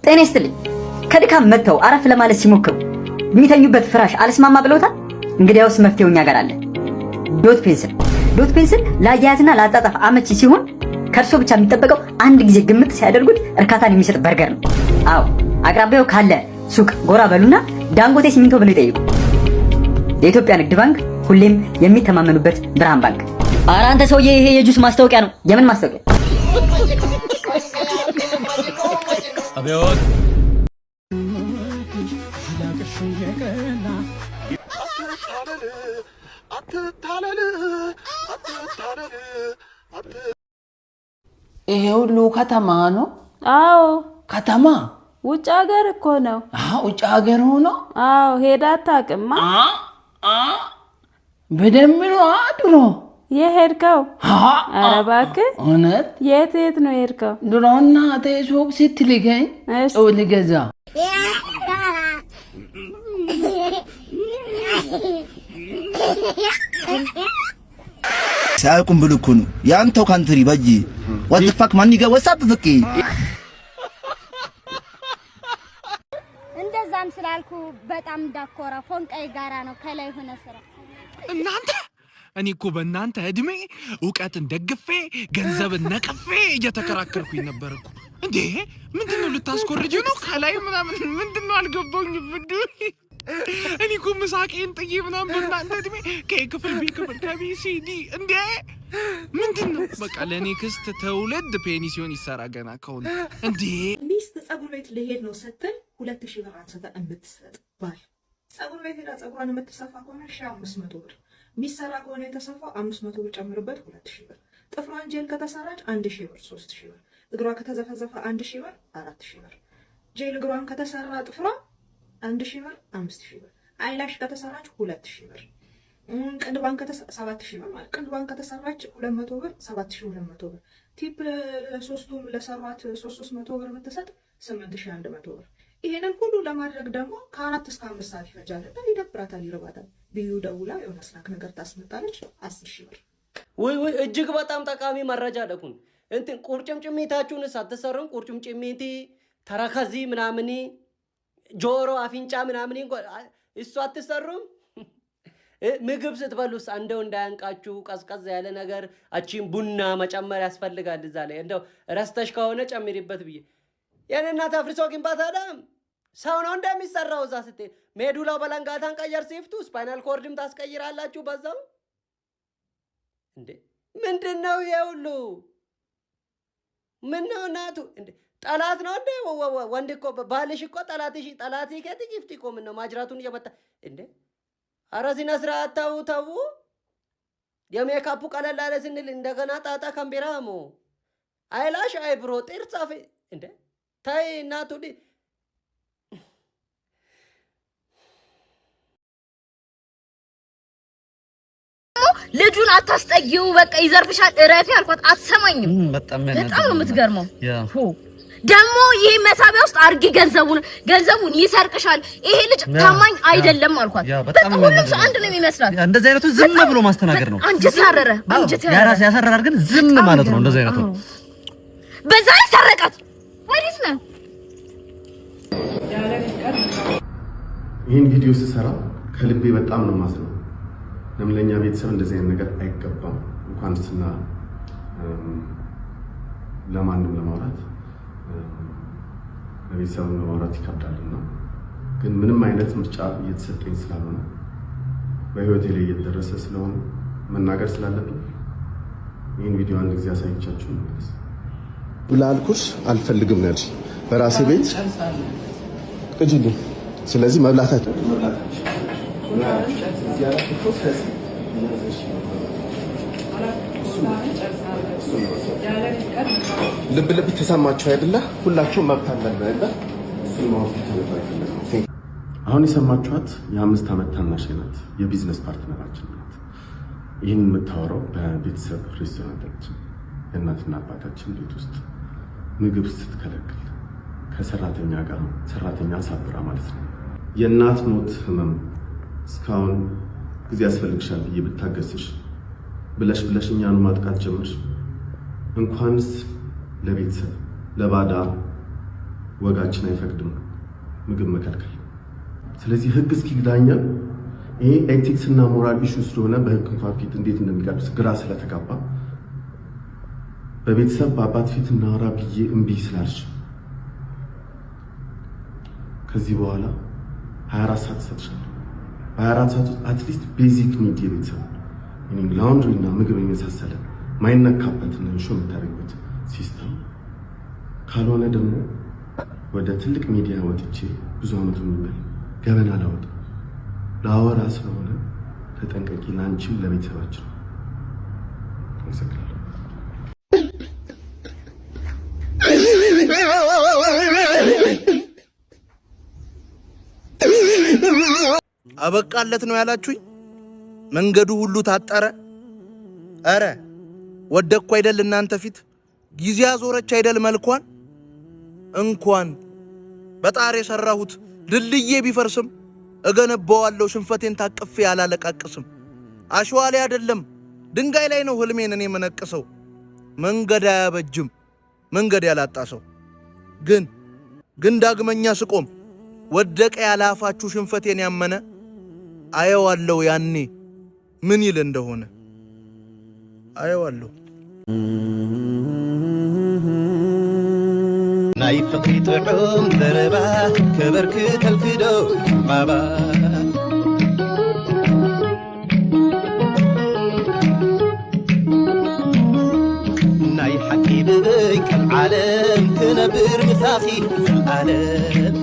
ጤና ይስጥልኝ። ከድካም መጥተው አረፍ ለማለት ሲሞክሩ የሚተኙበት ፍራሽ አልስማማ ብለውታል። እንግዲያውስ መፍትሄው እኛ ጋር አለ። ዶት ፔንስል ለአያያዝና ለአጣጣፍ አመቺ ሲሆን ከእርሶ ብቻ የሚጠበቀው አንድ ጊዜ ግምት ሲያደርጉት እርካታን የሚሰጥ በርገር ነው። አዎ አቅራቢያው ካለ ሱቅ ጎራ በሉና ዳንጎቴ ሲሚንቶ ብለው ይጠይቁ። የኢትዮጵያ ንግድ ባንክ ሁሌም የሚተማመኑበት ብርሃን ባንክ። ኧረ አንተ ሰውዬ ይሄ የጁስ ማስታወቂያ ነው። የምን ማስታወቂያ? አቤት ይሄ ሁሉ ከተማ ነው? አዎ ከተማ። ውጭ ሀገር እኮ ነው። ውጭ ሀገር ሆኖ? አዎ ሄዳ አታውቅማ? በደንብ ነው ድሮ የሄድከው? ኧረ እባክህ እውነት? የት ነው የሄድከው? ድሮ እናቴ ሱቅ ስትልከኝ ጨው ልገዛ ሳይቁም ብልኩ ነው ያንተው ካንትሪ በጂ ወጥፋክ ማን ይገ ወሳብ ፍቂ እንደዛም ስላልኩ በጣም ዳኮራ ፎንቃይ ጋራ ነው ከላይ ሆነ ስራ እናንተ እኔ እኮ በእናንተ እድሜ ዕውቀትን ደግፌ ገንዘብን ነቅፌ እየተከራከርኩኝ ነበርኩ። እንዴ ምንድነው ልታስኮርጁ ነው? ከላይ ምናምን ምንድነው አልገባኝም። እኔ እኮ ምሳቄን ጥዬ ምናምን በእናንተ እድሜ ከክፍል ቢ ክፍል ከቢሲዲ እንዴ ምንድነው? በቃ ለኔክስት ትውልድ ፔኒሲዮን ይሰራ ገና ከሆነ እንዴ ሚስት ጸጉር ቤት ልሄድ ነው ስትል 2000 ብር አንስታ እምትሰጥ ባል ጸጉር ቤት ሄዳ ጸጉሯን የምትሰፋ ከሆነ 500 ብር ሚሰራ ከሆነ የተሰፋው 500 ብር ጨምርበት 2000 ብር ጥፍሯን ጄል ከተሰራች 1000 ብር 3000 ብር እግሯ ከተዘፈዘፈ 1000 ብር 4000 ብር ጄል እግሯን ከተሰራ ጥፍሯ 1000 ብር 5000 ብር አይላሽ ከተሰራች 2000 ብር ቅንድቧን ከተሰራች 7000 ብር ማለት ቅንድቧን ከተሰራች 200 ብር 7200 ብር ቲፕ ለሶስቱም ለሰራት 300 ብር ብትሰጥ 8100 ብር ይሄንን ሁሉ ለማድረግ ደግሞ ከ4 እስከ 5 ሰዓት ይፈጃል። ይደብራታል፣ ይርባታል። ቢዩ ደውላ የሆነ ስናክ ነገር ታስመጣለች 10000 ብር። ወይ እጅግ በጣም ጠቃሚ መረጃ ደኩን እንትን ቁርጭምጭሚታችሁን ሳትሰሩን ቁርጭምጭሚቲ ተረከዚ ምናምን ጆሮ አፍንጫ ምናምን እሱ አትሰሩም? ምግብ ስትበሉስ እንደው እንዳያንቃችሁ ቀዝቀዝ ያለ ነገር አቺን ቡና መጨመር ያስፈልጋል። እዛ ላይ እንደው ረስተሽ ከሆነ ጨምሪበት ብዬ የኔናት አፍሪሶ ግንባታ ዳም ሰው ነው እንደሚሰራው። እዛ ስትሄድ ሜዱላው በለንጋታን ቀየር ሲፍቱ ስፓይናል ኮርድም ታስቀይራላችሁ በዛው። እንዴ ምንድነው ይሄ? ምን ነው እናቱ? እንዴ ጠላት ነው እንዴ? ወንድ እኮ ባልሽ እኮ ጠላትሽ ከትጊፍቲ እኮ ምን ነው ማጅራቱን እየመታ እንዴ? ኧረ ሲነ ስርዓት ተው። የሜካፑ ቀለል አለ ስንል እንደገና ጣጣ ከምቢራሞ አይላሽ አይብሮ ጥርጻፍ እንዴ ታይ እናቱ ልጁን አታስጠጊው፣ በቃ ይዘርፍሻል። እረፊ አልኳት፣ አትሰማኝም። በጣም ነው የምትገርመው። ደግሞ ይሄ መሳቢያ ውስጥ አርጊ ገንዘቡን ይሰርቅሻል። ይሄ ልጅ ታማኝ አይደለም አልኳት። በቃ ሁሉም ሰው አንድ ነው የሚመስላት። እንደዚህ አይነቱ ዝም ብሎ ማስተናገድ ነው። አንጀት ያረረ ያራስ ያሰራራል፣ ግን ዝም ማለት ነው። እንደዚህ አይነቱ በዛ ሰረቃት። ወዲስ ነው ይሄን ቪዲዮ ስሰራ ከልቤ በጣም ነው ማስነው። ለምለኛ ቤተሰብ እንደዚህ አይነት ነገር አይገባም። እንኳን ስና ለማንም ለማውራት ለቤተሰብ ለማውራት ይከብዳልና ግን ምንም አይነት ምርጫ እየተሰጠኝ ስላልሆነ በህይወቴ ላይ እየተደረሰ ስለሆነ መናገር ስላለብኝ ይሄን ቪዲዮ አንድ ጊዜ አሳይቻችሁ ነው ብላልኩሽ አልፈልግም ነበር በራሴ ቤት እጅልኝ። ስለዚህ መብላታችሁ ልብ ተሰማችሁ አይደለ? ሁላችሁም መብት አለን አይደል? አሁን የሰማችኋት የ5 ዓመት ታናሽ ናት፣ የቢዝነስ ፓርትነራችን ናት። ይህን የምታወራው በቤተሰብ ሬስቶራንታችን የእናትና አባታችን ቤት ውስጥ ምግብ ስትከለክል ከሰራተኛ ጋር ሰራተኛ ሳብራ ማለት ነው። የእናት ሞት ህመም እስካሁን ጊዜ ያስፈልግሻል ብዬ ብታገስሽ ብለሽ እኛኑ ማጥቃት ጀመርሽ። እንኳንስ ለቤተሰብ ለባዳ ወጋችን አይፈቅድም ምግብ መከልከል። ስለዚህ ህግ እስኪዳኛ ይሄ ኤቲክስ እና ሞራል ኢሹ ስለሆነ በህግ እንኳን ፊት እንዴት እንደሚቀርብ ግራ ስለተጋባ በቤተሰብ በአባት ፊት እናወራ ብዬ እምቢ ስላልሽ ከዚህ በኋላ 24 ሰዓት ሰጥሻለሁ። በ24 ሰዓት ውስጥ አትሊስት ቤዚክ ኒድ የቤተሰብ ሚኒንግ ላውንድሪ እና ምግብ የመሳሰለ ማይነካበትን ሾ የምታደርጉት ሲስተም ካልሆነ ደግሞ ወደ ትልቅ ሚዲያ ወጥቼ ብዙ አመት የሚበል ገበና ላወጣ ላወራ ስለሆነ ተጠንቀቂ፣ ላንቺም ለቤተሰባችን። አመሰግናለሁ። አበቃለት ነው ያላችሁኝ? መንገዱ ሁሉ ታጠረ? አረ ወደኩ አይደል እናንተ ፊት ጊዜ አዞረች አይደል መልኳን? እንኳን በጣር የሰራሁት ድልድዬ ቢፈርስም እገነባዋለሁ ሽንፈቴን ታቅፌ ያላለቃቅስም። አሸዋ ላይ አይደለም ድንጋይ ላይ ነው ህልሜን እኔ መነቅሰው። መንገድ አያበጅም መንገድ ያላጣ ሰው። ግን ዳግመኛ ስቆም ወደቀ ያላፋችሁ ሽንፈቴን ያመነ አየዋለሁ ያኔ ምን ይል እንደሆነ አየዋለሁ። ናይ ፍቅሪ ጥዑም ዘረባ ከበርክ ተልክዶ ባባ ናይ ሓቂ ብበይ ከም ዓለም ክነብር ምሳኺ ዓለም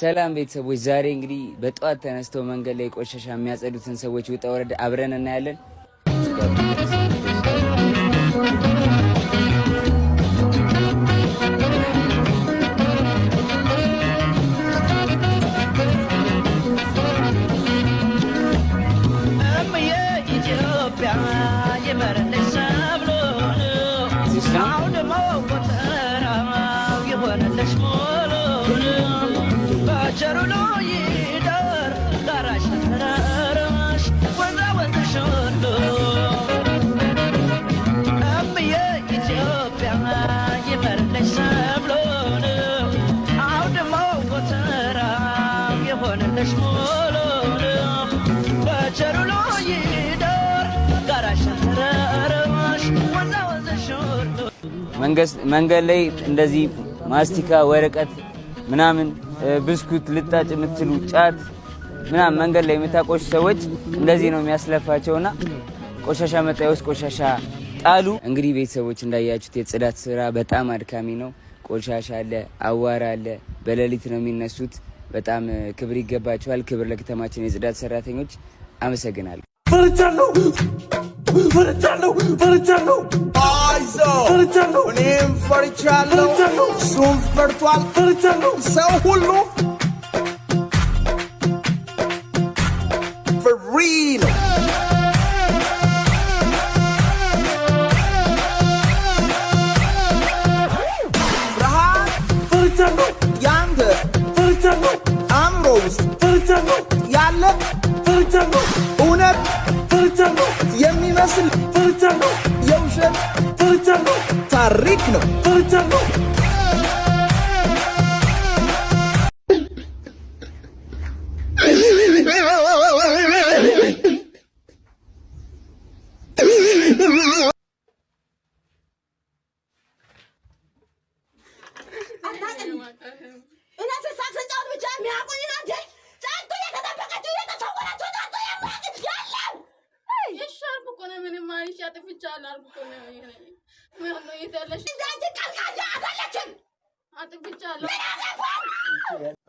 ሰላም ቤተሰቦች፣ ዛሬ እንግዲህ በጠዋት ተነስተው መንገድ ላይ ቆሻሻ የሚያጸዱትን ሰዎች ውጣ ወረድ አብረን እናያለን። መንገድ ላይ እንደዚህ ማስቲካ፣ ወረቀት ምናምን ብስኩት ልጣጭ የምትሉ ጫት ምናምን መንገድ ላይ የምታቆሹ ሰዎች እንደዚህ ነው የሚያስለፋቸውና ቆሻሻ መጣያ ውስጥ ቆሻሻ ጣሉ። እንግዲህ ቤተሰቦች እንዳያችሁት የጽዳት ስራ በጣም አድካሚ ነው። ቆሻሻ አለ፣ አዋራ አለ፣ በሌሊት ነው የሚነሱት። በጣም ክብር ይገባቸዋል። ክብር ለከተማችን የጽዳት ሰራተኞች። አመሰግናለሁ። ፈርቻለሁ አይዞህ እኔም ፈርቻለሁ፣ እሱም ፈርቷል። ሰው ሁሉ for real ብርሃን ፈርቻለሁ፣ ያንተ ፈርቻለሁ፣ አእምሮ ውስጥ ያለ ፈርቻለሁ፣ እውነት ፈርቻለሁ፣ የሚመስል ፈርቻለሁ፣ የውሸት ፈርቻለሁ፣ ታሪክ ነው ፈርቻለሁ።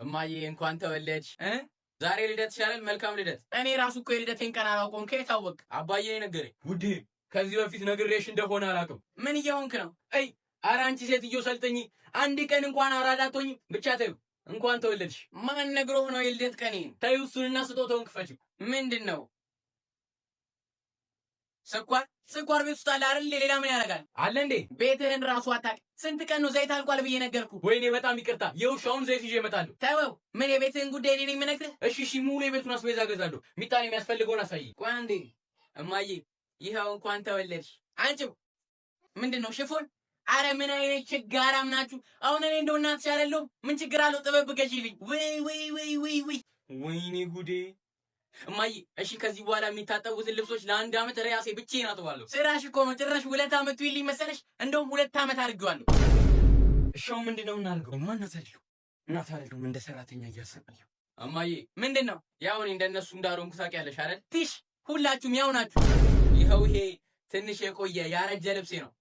እማዬ እንኳን ተወለድሽ። ዛሬ ልደት ይሻላል። መልካም ልደት። እኔ ራሱ እኮ የልደቴን ቀን አላውቀውም። ከየት አወቅ? አባዬ ነገረኝ። ውዴ ከዚህ በፊት ነግሬሽ እንደሆነ አላውቅም። ምን እየሆንክ ነው? አይ ኧረ አንቺ ሴትዮ ሰልጠኝ። አንድ ቀን እንኳን አራዳቶኝ ብቻ ተይው። እንኳን ተወለድሽ። ማን ነግሮህ ነው የልደት ቀኔን? ተይው እሱንና ስጦታውን ክፈችው። ምንድን ነው? ስኳር ቤት ውስጥ አለ አይደል? ሌላ ምን ያደርጋል? አለ እንዴ? ቤትህን ራሱ አታውቅ። ስንት ቀን ነው ዘይት አልቋል ብዬ ነገርኩ። ወይኔ በጣም ይቅርታ። የውሻውን ዘይት ይዤ እመጣለሁ። ተወው። ምን የቤትህን ጉዳይ እኔ ነኝ የምነግርህ? እሺ ሙሉ የቤቱን አስቤዛ እገዛለሁ። ሚጣን የሚያስፈልገውን አሳይ። ቆይ አንዴ እማዬ፣ ይኸው እንኳን ተወለድሽ። አንቺው ምንድነው ሽፎን? አረ ምን አይነት ችጋራም ናችሁ? አሁን እኔ እንደው እናትሽ አይደለሁም? ምን ችግር አለው? ጥበብ ገዢልኝ። ወይኔ ጉዴ። እማዬ እሺ ከዚህ በኋላ የሚታጠቡትን ልብሶች ለ1 ዓመት ራሴ ብቻዬን አጥባለሁ። ስራሽ እኮ ነው። ጭራሽ 2 ዓመት ይልኝ መሰለሽ? እንደውም 2 ዓመት አድርጌዋለሁ። እሺው ምንድነው እናድርገው? እናት አይደለም እንደ ሰራተኛ እያሰቃየሁ። እማዬ ምንድነው? ያው እኔ እንደነሱ እንዳልሆንኩ ታውቂያለሽ አይደል? ትሽ ሁላችሁም ያው ናችሁ። ይኸው ይሄ ትንሽ የቆየ ያረጀ ልብሴ ነው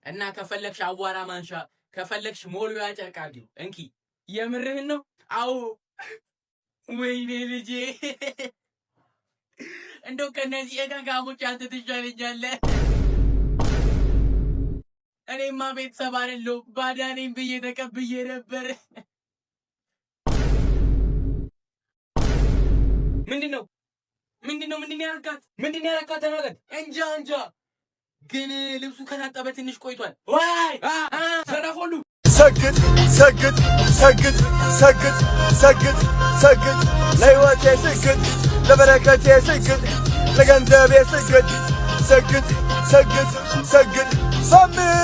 እና ከፈለግሽ አዋራ ማንሻ ከፈለግሽ ሞልቢያ ጨርቅ አድርጊው። እንኪ የምርህን ነው? አዎ። ወይኔ ልጄ እንደው ከነዚህ የጋጋሞች አንተ ትሻለኛለህ። እኔማ ቤተሰብ አይደለሁም ባዳ ነኝ ብዬ ተቀብዬ ነበር። ምንድነው ያልካት? ምንድነው ያልካት? ተናገር። እንጃ ግን ልብሱ ከታጠበ ትንሽ ቆይቷል። ወይ ሰራፍ ሁሉ ሰግድ ሰግድ ሰግድ ሰግድ ሰግድ ሰግድ ለሕይወቴ ስግድ ለበረከቴ ስግድ ለገንዘቤ ስግድ ሰግድ ሰግድ ሰግድ ሳምንት